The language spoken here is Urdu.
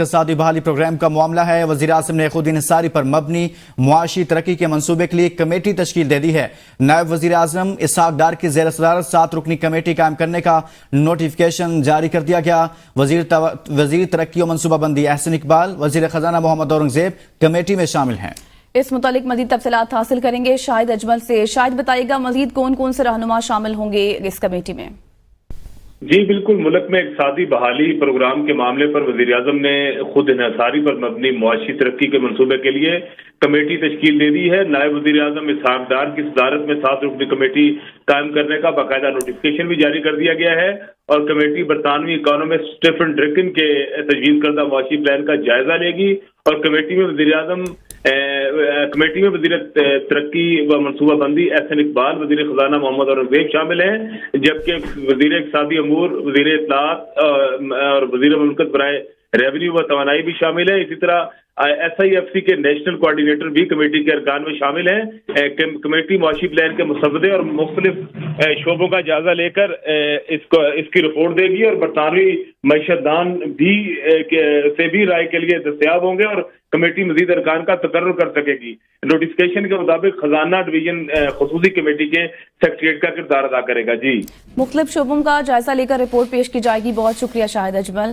اقتصادی بحالی پروگرام کا معاملہ ہے۔ وزیراعظم نے خود انحصاری پر مبنی معاشی ترقی کے منصوبے کے لیے ایک کمیٹی تشکیل دے دی ہے۔ نائب وزیر اعظم اسحاق ڈار کی زیر صدارت 7 رکنی کمیٹی قائم کرنے کا نوٹیفیکیشن جاری کر دیا گیا۔ وزیر ترقی و منصوبہ بندی احسن اقبال، وزیر خزانہ محمد اورنگزیب کمیٹی میں شامل ہیں۔ اس متعلق مزید تفصیلات حاصل کریں گے شاہد اجمل سے۔ شاہد بتائیے گا مزید کون کون سے رہنما شامل ہوں گے اس کمیٹی میں؟ جی بالکل، ملک میں اقتصادی بحالی پروگرام کے معاملے پر وزیر اعظم نے خود انحصاری پر مبنی معاشی ترقی کے منصوبے کے لیے کمیٹی تشکیل دے دی ہے۔ نائب وزیر اعظم اسحاق ڈار کی صدارت میں 7 رکنی کمیٹی قائم کرنے کا باقاعدہ نوٹیفیکیشن بھی جاری کر دیا گیا ہے، اور کمیٹی برطانوی اکانومسٹ اسٹیفن ڈریکن کے تجویز کردہ معاشی پلان کا جائزہ لے گی، اور کمیٹی میں وزیر ترقی و منصوبہ بندی احسن اقبال، وزیر خزانہ محمد اورنگزیب شامل ہیں، جبکہ وزیر اقتصادی امور، وزیر اطلاعات اور وزیر مملکت برائے ریونیو و توانائی بھی شامل ہیں۔ اسی طرح ایس آئی ایف سی کے نیشنل کوارڈینیٹر بھی کمیٹی کے ارکان میں شامل ہیں۔ کمیٹی معاشی پلان کے مسودے اور مختلف شعبوں کا جائزہ لے کر اس کی رپورٹ دے گی، اور برطانوی معیشت دان سے بھی رائے کے لیے دستیاب ہوں گے، اور کمیٹی مزید ارکان کا تقرر کر سکے گی۔ نوٹیفیکیشن کے مطابق خزانہ ڈویژن خصوصی کمیٹی کے سیکریٹریٹ کا کردار ادا کرے گا۔ جی، مختلف شعبوں کا جائزہ لے کر رپورٹ پیش کی جائے گی۔ بہت شکریہ شاہد اجمل۔